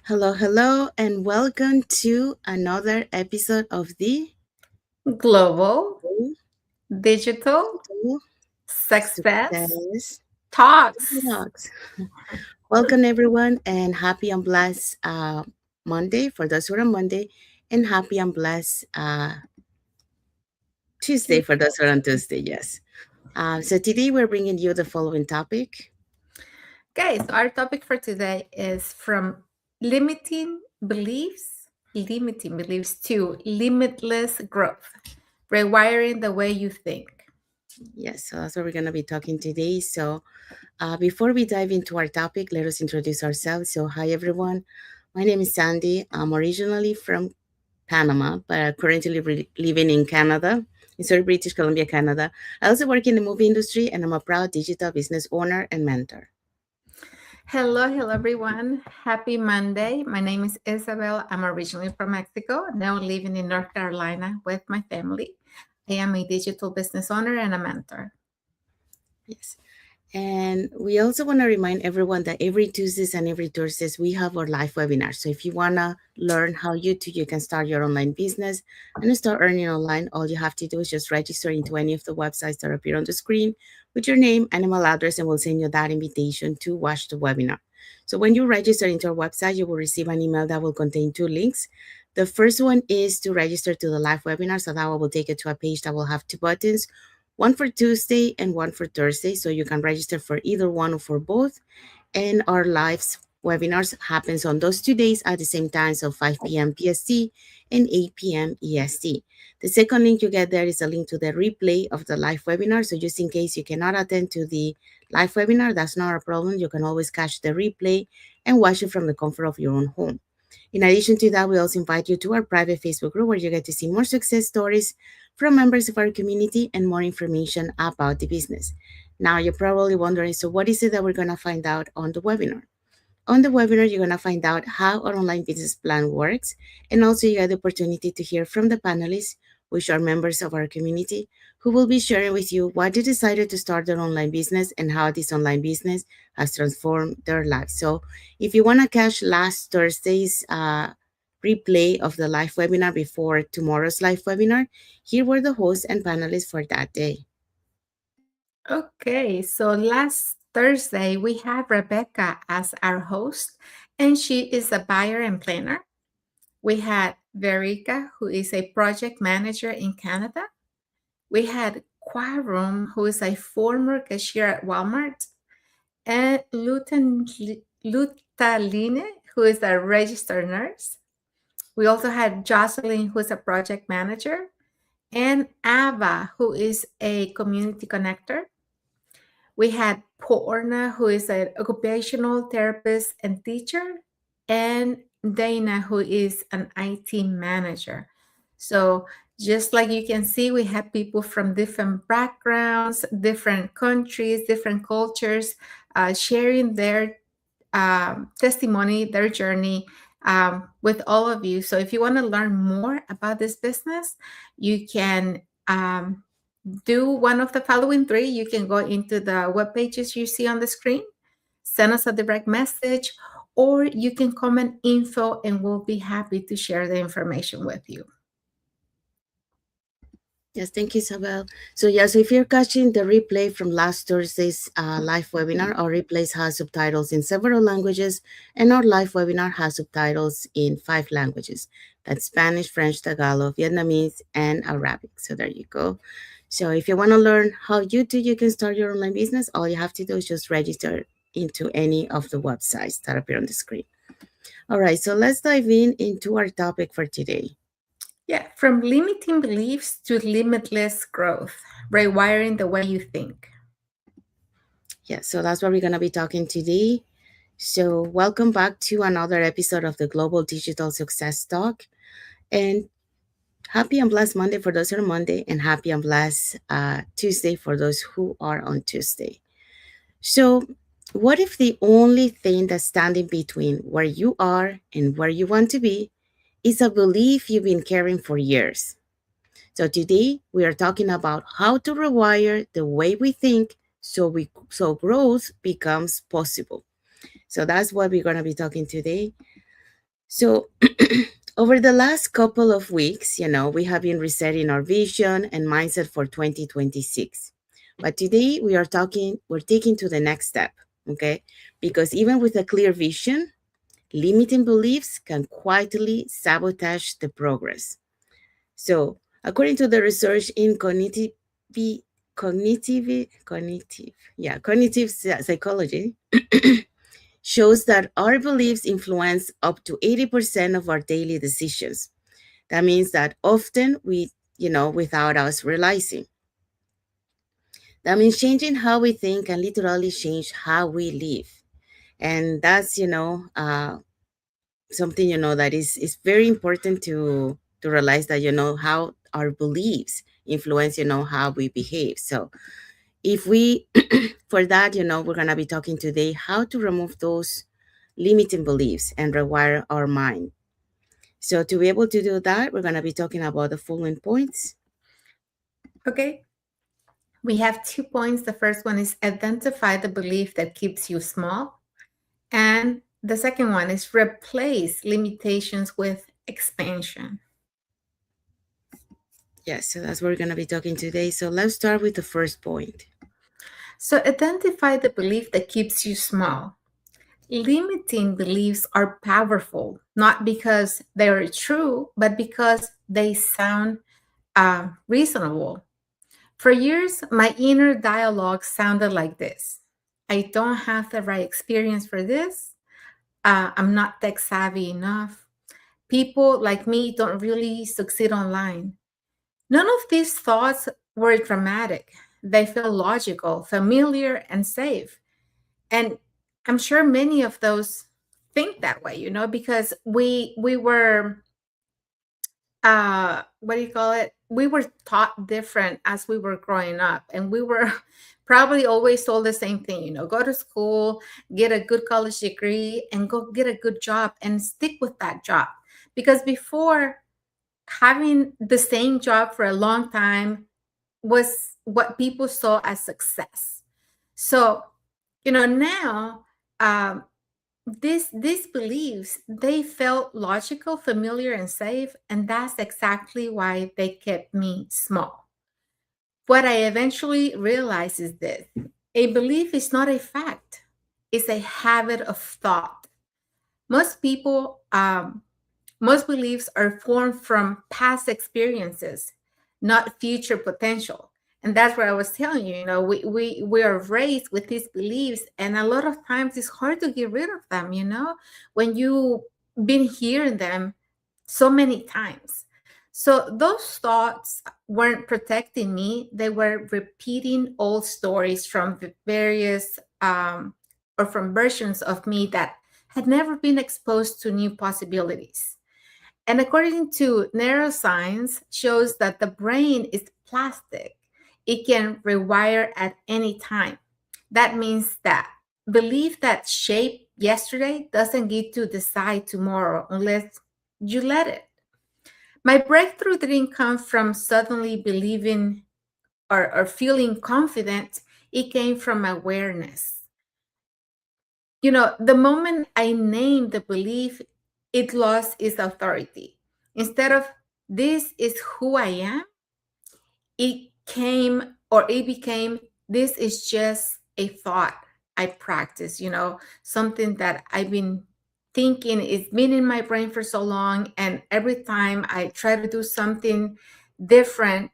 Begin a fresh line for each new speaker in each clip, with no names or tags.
Hello, and welcome to another episode of the
Global, digital, success
Success
talks.
Talks. Welcome, everyone, and happy and blessed Monday for those who are on Monday, and happy and blessed Tuesday for those who are on Tuesday. Yes. So today we're bringing you the following topic.
Okay, so our topic for today is from limiting beliefs to limitless growth, rewiring the way you think.
Yes, so that's what we're going to be talking today. So before we dive into our topic, let us introduce ourselves. So, hi, everyone. My name is Sandy. I'm originally from Panama, but I'm currently living in Canada, in sorry, British Columbia, Canada. I also work in the movie industry, and I'm a proud digital business owner and mentor.
Hello, everyone. Happy Monday. My name is Isabel. I'm originally from Mexico, now living in North Carolina with my family. I am a digital business owner and a mentor.
Yes. And we also want to remind everyone that every Tuesdays and every Thursdays we have our live webinars. So if you want to learn how you can start your online business and start earning online, all you have to do is just register into any of the websites that appear on the screen with your name and email address, and we'll send you that invitation to watch the webinar. So when you register into our website, you will receive an email that will contain two links. The first one is to register to the live webinar. So that one will take you to a page that will have two buttons, one for Tuesday and one for Thursday. So you can register for either one or for both. And our live webinars happens on those 2 days at the same time, so 5 p.m. PST and 8 p.m. EST. The second link you get there is a link to the replay of the live webinar. So just in case you cannot attend to the live webinar, that's not a problem. You can always catch the replay and watch it from the comfort of your own home. In addition to that, we also invite you to our private Facebook group where you get to see more success stories from members of our community and more information about the business. Now, you're probably wondering, so what is it that we're going to find out on the webinar? On the webinar, you're going to find out how our online business plan works, and also you have the opportunity to hear from the panelists, which are members of our community, who will be sharing with you why they decided to start their online business and how this online business has transformed their lives. So, if you want to catch last Thursday's replay of the live webinar before tomorrow's live webinar, here were the hosts and panelists for that day.
Okay, so last Thursday we had Rebecca as our host, and she is a buyer and planner. We had Verica, who is a project manager in Canada. We had Quarum, who is a former cashier at Walmart, and Lutaline, who is a registered nurse. We also had Jocelyn, who is a project manager, and Ava, who is a community connector. We had Porna, who is an occupational therapist and teacher, and Dana, who is an IT manager. So, just like you can see, we have people from different backgrounds, different countries, different cultures, sharing their testimony, their journey with all of you. So, if you want to learn more about this business, you can do one of the following three. You can go into the web pages you see on the screen, send us a direct message, or you can comment info and we'll be happy to share the information with you.
Yes, thank you, Isabel. So if you're catching the replay from last Thursday's live webinar, our replays has subtitles in several languages, and our live webinar has subtitles in 5 languages. That's Spanish, French, Tagalog, Vietnamese, and Arabic. So there you go. So if you want to learn how you can start your online business, all you have to do is just register into any of the websites that appear on the screen. All right, so let's dive into our topic for today.
Yeah, from limiting beliefs to limitless growth, rewiring the way you think.
Yeah, so that's what we're going to be talking today. So, welcome back to another episode of the Global Digital Success Talk. And happy and blessed Monday for those who are on Monday, and happy and blessed Tuesday for those who are on Tuesday. So, what if the only thing that's standing between where you are and where you want to be is a belief you've been carrying for years? So today we are talking about how to rewire the way we think so growth becomes possible. So that's what we're going to be talking today. So, over the last couple of weeks, we have been resetting our vision and mindset for 2026. But today we're taking to the next step, okay? Because even with a clear vision, limiting beliefs can quietly sabotage the progress. So, according to the research in cognitive psychology, shows that our beliefs influence up to 80% of our daily decisions. That means that often without us realizing. That means changing how we think can literally change how we live. And that's, something, that is very important to realize that, how our beliefs influence, how we behave. So if we, for that, we're going to be talking today how to remove those limiting beliefs and rewire our mind. So to be able to do that, we're going to be talking about the following points.
Okay. We have 2 points. The first one is identify the belief that keeps you small. And the second one is replace limitations with expansion.
Yes, so that's what we're going to be talking today. So let's start with the first point.
So identify the belief that keeps you small. Limiting beliefs are powerful, not because they are true, but because they sound reasonable. For years, my inner dialogue sounded like this: I don't have the right experience for this. I'm not tech savvy enough. People like me don't really succeed online. None of these thoughts were dramatic. They felt logical, familiar, and safe. And I'm sure many of those think that way, because we were what do you call it? We were taught different as we were growing up, and we were probably always told the same thing, go to school, get a good college degree, and go get a good job and stick with that job. Because before, having the same job for a long time was what people saw as success. So, now, um, these beliefs, they felt logical, familiar, and safe, and that's exactly why they kept me small. What I eventually realized is this: a belief is not a fact, it's a habit of thought. Most people, most beliefs are formed from past experiences, not future potential. And that's what I was telling you. We are raised with these beliefs, and a lot of times it's hard to get rid of them, when you've been hearing them so many times. So those thoughts weren't protecting me, they were repeating old stories from the various or from versions of me that had never been exposed to new possibilities. And according to neuroscience, shows that the brain is plastic. It can rewire at any time. That means that belief that shaped yesterday doesn't get to decide tomorrow unless you let it. My breakthrough didn't come from suddenly believing or feeling confident. It came from awareness. The moment I named the belief, it lost its authority. Instead of this is who I am, it became this is just a thought I practice, something that I've been thinking, it's been in my brain for so long. And every time I try to do something different,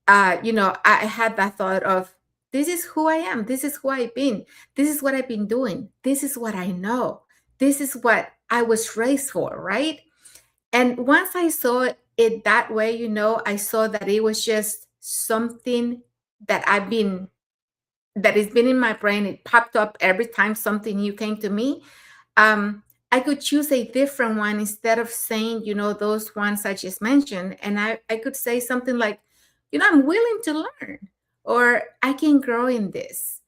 I had that thought of this is who I am, this is who I've been, this is what I've been doing, this is what I know, this is what I was raised for, right? And once I saw it that way, I saw that it was just something that that has been in my brain. It popped up every time something new came to me. I could choose a different one instead of saying, those ones I just mentioned. And I could say something like, I'm willing to learn, or I can grow in this.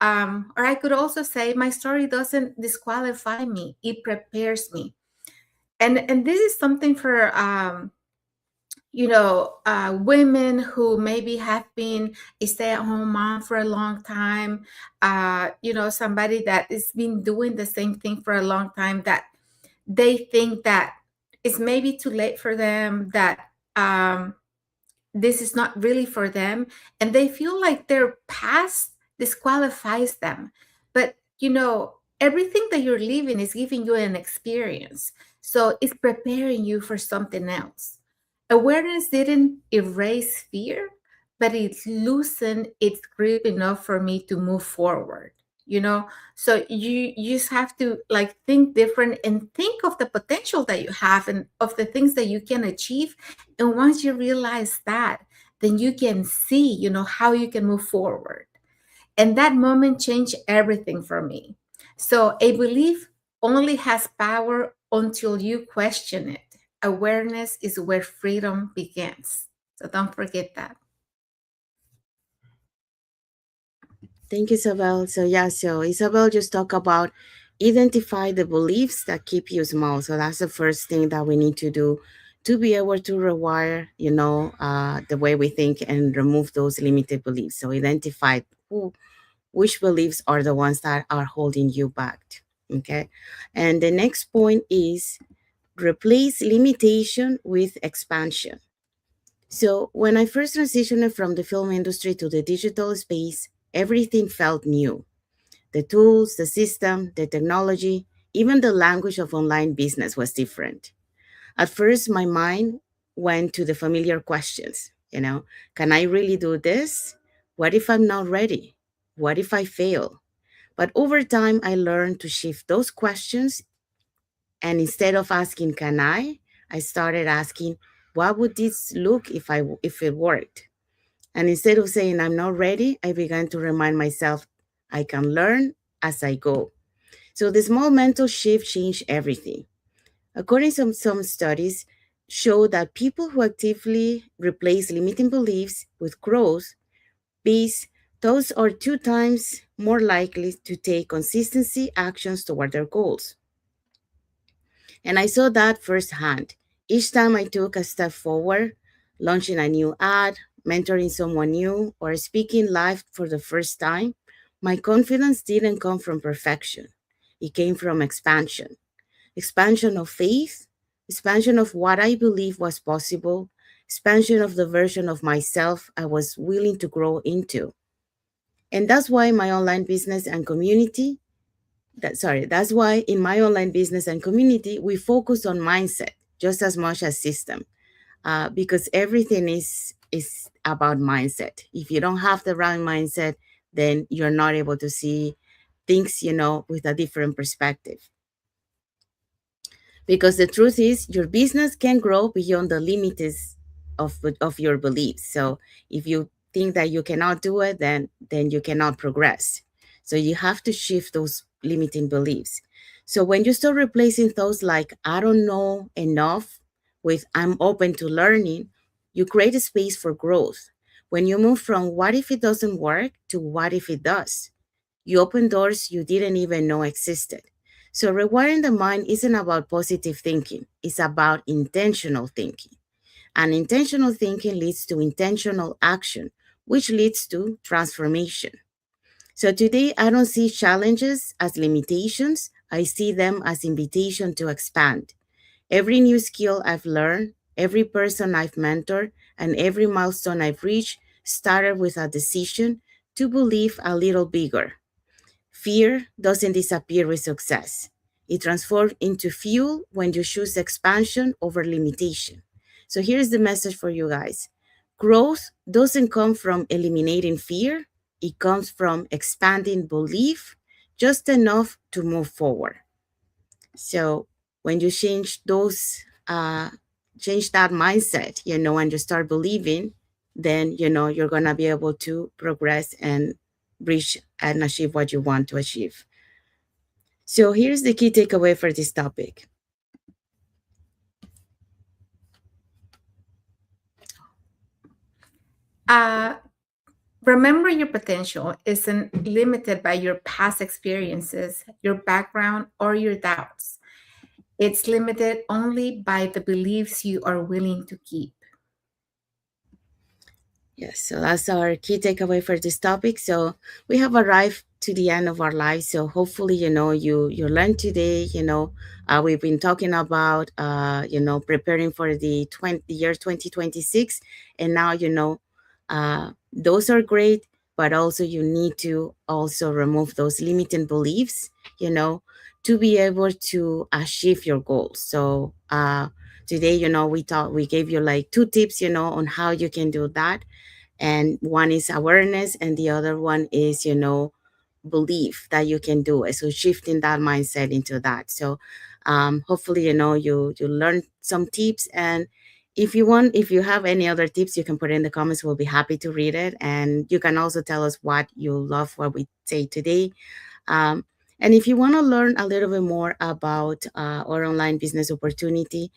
Or I could also say, my story doesn't disqualify me, it prepares me. And this is something for women who maybe have been a stay-at-home mom for a long time, somebody that has been doing the same thing for a long time, that They think that it's maybe too late for them, that this is not really for them, and they feel like their past disqualifies them. But everything that you're living is giving you an experience, so it's preparing you for something else. Awareness didn't erase fear, but it loosened its grip enough for me to move forward. you know so you just have to like think different and think of the potential that you have and of the things that you can achieve. And once you realize that, then you can see how you can move forward. And that moment changed everything for me. So a belief only has power until you question it. Awareness is where freedom begins. So don't forget that.
Thank you, Isabel. So yeah, so Isabel just talk about identify the beliefs that keep you small. So that's the first thing that we need to do to be able to rewire, the way we think and remove those limited beliefs. So identify which beliefs are the ones that are holding you back. Okay. And the next point is replace limitation with expansion. So when I first transitioned from the film industry to the digital space, everything felt new. The tools, the system, the technology, even the language of online business was different. At first, my mind went to the familiar questions, can I really do this? What if I'm not ready? What if I fail? But over time, I learned to shift those questions. And instead of asking, can I started asking, what would this look if it worked? And instead of saying, I'm not ready, I began to remind myself, I can learn as I go. So the small mental shift changed everything. According to some studies, show that people who actively replace limiting beliefs with growth based, those are 2 times more likely to take consistency actions toward their goals. And I saw that firsthand. Each time I took a step forward, launching a new ad, mentoring someone new, or speaking live for the first time, my confidence didn't come from perfection. It came from expansion. Expansion of faith, expansion of what I believed was possible, expansion of the version of myself I was willing to grow into. And that's why my online business and community that's why in my online business and community we focus on mindset just as much as system, because everything is about mindset. If you don't have the right mindset, then you're not able to see things with a different perspective. Because the truth is your business can grow beyond the limits of your beliefs. So if you think that you cannot do it, then you cannot progress. So you have to shift those limiting beliefs. So when you start replacing thoughts like I don't know enough with I'm open to learning, you create a space for growth. When you move from what if it doesn't work to what if it does, you open doors you didn't even know existed. So, rewiring the mind isn't about positive thinking, it's about intentional thinking. And intentional thinking leads to intentional action, which leads to transformation. So, today I don't see challenges as limitations, I see them as invitation to expand. Every new skill I've learned, every person I've mentored, and every milestone I've reached started with a decision to believe a little bigger. Fear doesn't disappear with success. It transforms into fuel when you choose expansion over limitation. So here's the message for you guys. Growth doesn't come from eliminating fear, it comes from expanding belief just enough to move forward. So when you uh, change that mindset, and you start believing, then you're gonna be able to progress and reach and achieve what you want to achieve. So here's the key takeaway for this topic.
Uh, Remember, your potential isn't limited by your past experiences, your background, or your doubts. It's limited only by the beliefs you are willing to keep.
Yes, so that's our key takeaway for this topic. So we have arrived to the end of our lives. So hopefully, you learned today. We've been talking about preparing for the year 2026, and now those are great, but also you need to also remove those limiting beliefs. You know, to be able to achieve your goals. So today, we gave you like two tips, on how you can do that, and one is awareness and the other one is belief that you can do it, so shifting that mindset into that. So hopefully you learn some tips, and if you have any other tips, you can put it in the comments. We'll be happy to read it, and you can also tell us what you love what we say today. um, and if you want to learn a little bit more about our online business opportunity,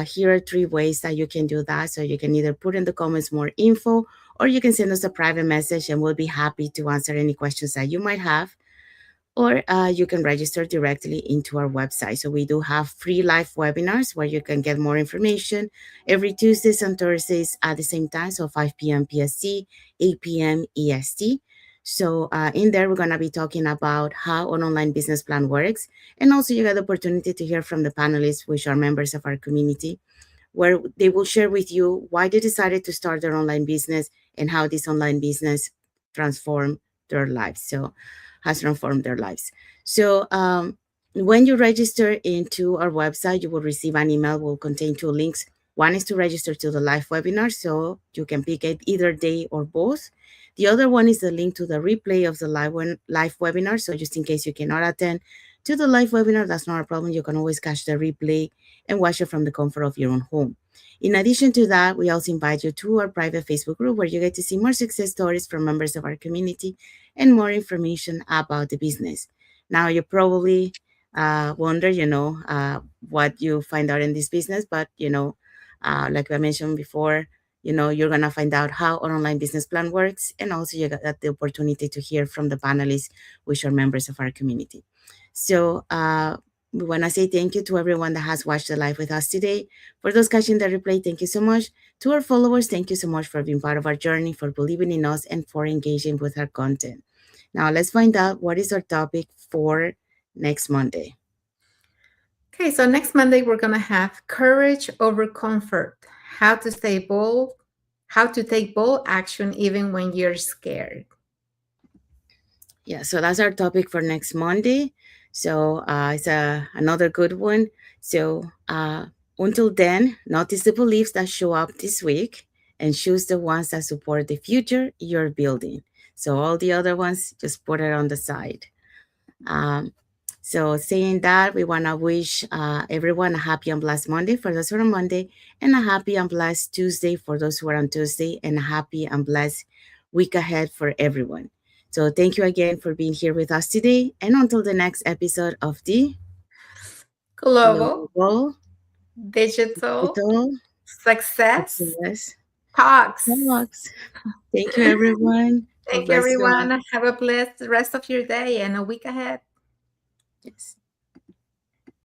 here are three ways that you can do that. So you can either put in the comments more info, or you can send us a private message and we'll be happy to answer any questions that you might have. Or you can register directly into our website. So we do have free live webinars where you can get more information every Tuesdays and Thursdays at the same time. So 5 p.m. PST, 8 p.m. EST. So in there, we're going to be talking about how an online business plan works. And also you get the opportunity to hear from the panelists, which are members of our community, where they will share with you why they decided to start their online business and how this online business transformed their lives. So, has transformed their lives. So, when you register into our website, you will receive an email. Will contain two links. One is to register to the live webinar, so you can pick it either day or both. The other one is the link to the replay of the live webinar. So just in case you cannot attend to the live webinar, that's not a problem. You can always catch the replay and watch it from the comfort of your own home. In addition to that, we also invite you to our private Facebook group where you get to see more success stories from members of our community and more information about the business. Now, you probably wonder, what you find out in this business, but, like I mentioned before, you're going to find out how an online business plan works. And also you got the opportunity to hear from the panelists, which are members of our community. So, we want to say thank you to everyone that has watched the live with us today. For those catching the replay, thank you so much. To our followers, thank you so much for being part of our journey, for believing in us, and for engaging with our content. Now, let's find out what is our topic for next Monday.
Okay, so next Monday we're gonna have courage over comfort. How to stay bold, how to take bold action even when you're scared.
Yeah, so that's our topic for next Monday. So it's another good one. So until then, notice the beliefs that show up this week and choose the ones that support the future you're building. So all the other ones, just put it on the side. Um, so saying that, we want to wish everyone a happy and blessed Monday for those who are on Monday, and a happy and blessed Tuesday for those who are on Tuesday, and a happy and blessed week ahead for everyone. So thank you again for being here with us today, and until the next episode of the
Global,
Global
digital,
Digital
success
Success
talks.
Talks. Thank you, everyone. God
Thank you,
bless you all.
everyone. Have a blessed rest of your day and a week ahead.
Yes.